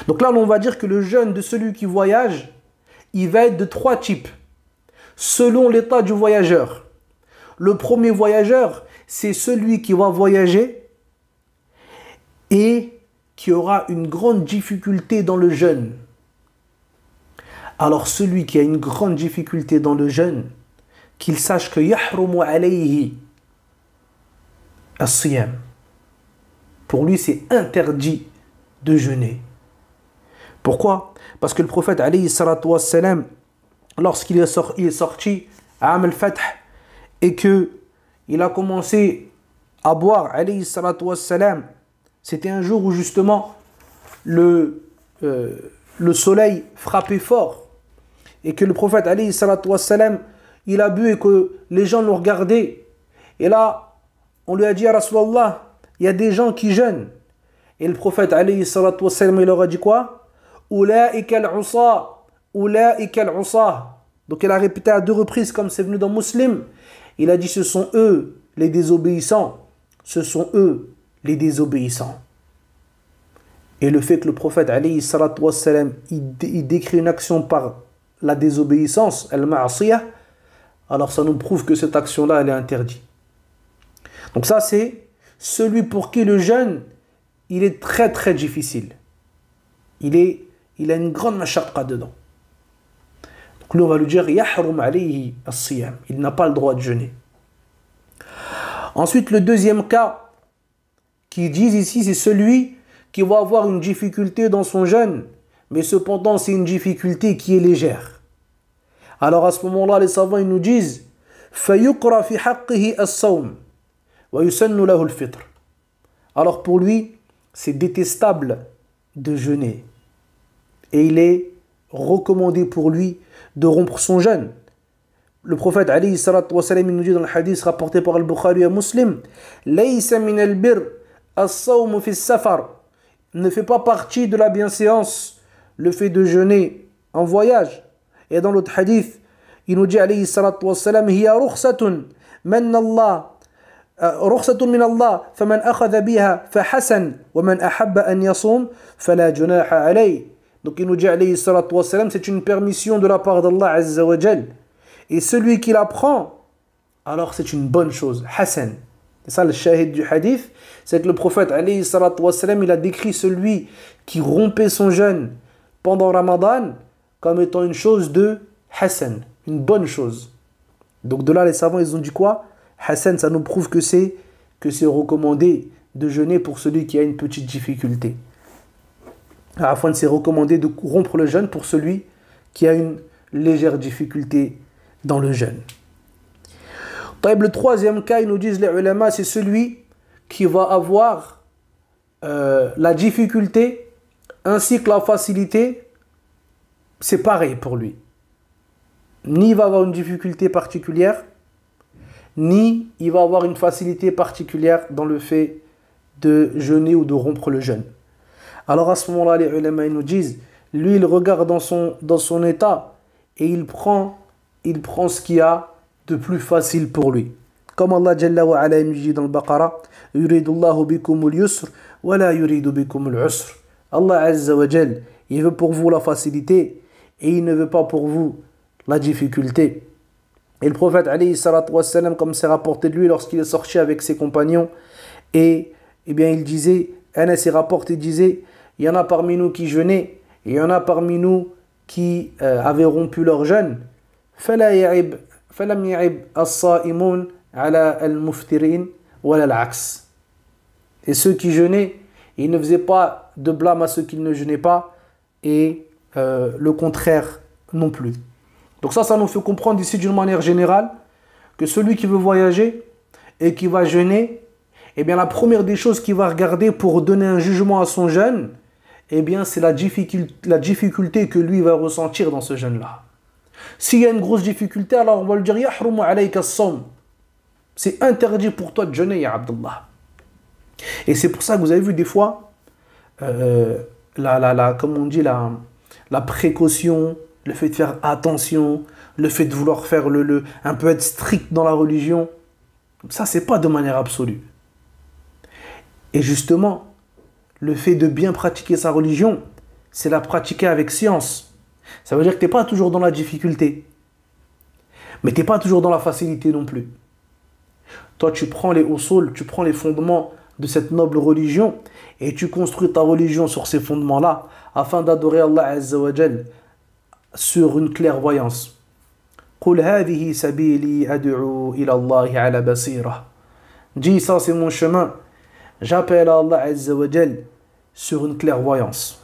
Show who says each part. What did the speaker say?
Speaker 1: Donc là, on va dire que le jeûne de celui qui voyage, il va être de 3 types, selon l'état du voyageur. Le premier voyageur, c'est celui qui va voyager et qui aura une grande difficulté dans le jeûne. Alors celui qui a une grande difficulté dans le jeûne, qu'il sache que yahrumu alayhi as-siyam. Pour lui, c'est interdit de jeûner. Pourquoi? Parce que le prophète alayhi salatu wassalam, lorsqu'il est sorti à Am al-Fath et qu'il a commencé à boire alayhi salatu wassalam, c'était un jour où justement le soleil frappait fort et que le prophète alayhi salatu wassalam, il a bu et que les gens l'ont regardé. Et là, on lui a dit à Rasulallah, il y a des gens qui jeûnent. Et le prophète alayhi salatu wassalam, il leur a dit quoi? Ulaika al-usa, ulaika al-usa. Donc il a répété à 2 reprises comme c'est venu dans Muslim. Il a dit ce sont eux les désobéissants. Ce sont eux les désobéissants. Et le fait que le prophète alayhi salatu wassalam, il décrit une action par la désobéissance, al-ma'asiyah, alors ça nous prouve que cette action-là, elle est interdite. Donc ça, c'est celui pour qui le jeûne, il est très très difficile. Il a une grande mashaqqa dedans. Donc là, on va lui dire, yahrum alayhi as-siyam. Il n'a pas le droit de jeûner. Ensuite, le deuxième cas qu'ils disent ici, c'est celui qui va avoir une difficulté dans son jeûne, mais cependant, c'est une difficulté qui est légère. Alors à ce moment-là, les savants ils nous disent فَيُقْرَى فِي حَقِّهِ الصَّوْمِ وَيُسَنُّ لَهُ الْفِطْرِ. Alors pour lui, c'est détestable de jeûner. Et il est recommandé pour lui de rompre son jeûne. Le prophète alayhi salatu wa salam, il nous dit dans le hadith rapporté par Al-Bukhari et Muslim, لَيْسَ مِنَ الْبِرِّ الصَّوْمُ فِي السَّفَرِ. Ne fait pas partie de la bienséance le fait de jeûner en voyage. Et dans l'autre hadith, il nous dit alayhi salatu wa salam, hiya rukhsatun min Allah, rukhsatun min Allah, faman akhadha biha fa hasan, wa man ahabba an yasum fala junaha alayhi. Donc il nous dit alayhi salatu wa salam, c'est une permission de la part d'Allah azza wa jal. Et celui qui la prend, alors c'est une bonne chose, hasan. C'est ça le shahid du hadith, c'est que le prophète alayhi salatu wa salam, il a décrit celui qui rompait son jeûne pendant Ramadan comme étant une chose de Hassan, une bonne chose. Donc de là, les savants, ils ont dit quoi? Hassan, ça nous prouve que c'est recommandé de jeûner pour celui qui a une petite difficulté. Afin de c'est recommandé de rompre le jeûne pour celui qui a une légère difficulté dans le jeûne. Le troisième cas, ils nous disent les ulama, c'est celui qui va avoir la difficulté ainsi que la facilité. C'est pareil pour lui. Ni il va avoir une difficulté particulière, ni il va avoir une facilité particulière dans le fait de jeûner ou de rompre le jeûne. Alors à ce moment-là, les ulama nous disent, lui il regarde dans son état et il prend ce qu'il y a de plus facile pour lui. Comme Allah Jalla wa Ala nous dit dans le Baqarah, yuridullahu bikumul yusr wa la yuridu bikumul usr. Allah Azza wa Jal, il veut pour vous la facilité et il ne veut pas pour vous la difficulté. Et le prophète alayhi salatu wassalam, comme c'est rapporté de lui lorsqu'il est sorti avec ses compagnons, et bien il disait, Anas rapporte, il disait, il y en a parmi nous qui jeûnaient, et il y en a parmi nous qui avaient rompu leur jeûne. فَلَمْ يَعِبْ الصَّائِمُونَ عَلَى الْمُفْتِرِينَ وَلَا الْعَكْسِ. Et ceux qui jeûnaient, ils ne faisaient pas de blâme à ceux qui ne jeûnaient pas, et le contraire non plus. Donc ça nous fait comprendre ici d'une manière générale que celui qui veut voyager et qui va jeûner, eh bien la première des choses qu'il va regarder pour donner un jugement à son jeûne, eh bien c'est la difficulté que lui va ressentir dans ce jeûne-là. S'il y a une grosse difficulté, alors on va lui dire yahrumu alayka as-sawm. C'est interdit pour toi de jeûner, ya Abdullah. Et c'est pour ça que vous avez vu des fois comme on dit, la précaution, le fait de faire attention, le fait de vouloir faire un peu être strict dans la religion, ça c'est pas de manière absolue. Et justement, le fait de bien pratiquer sa religion, c'est la pratiquer avec science. Ça veut dire que tu n'es pas toujours dans la difficulté. Mais tu n'es pas toujours dans la facilité non plus. Toi, tu prends les usul, tu prends les fondements de cette noble religion et tu construis ta religion sur ces fondements-là afin d'adorer Allah Azza wa Jal sur une clairvoyance. قُلْ هَذِهِ سَبِيلِي أَدْعُو إِلَى اللَّهِ عَلَى بَصِيرَةٍ. Dis, ça c'est mon chemin. J'appelle à Allah Azza wa Jal sur une clairvoyance.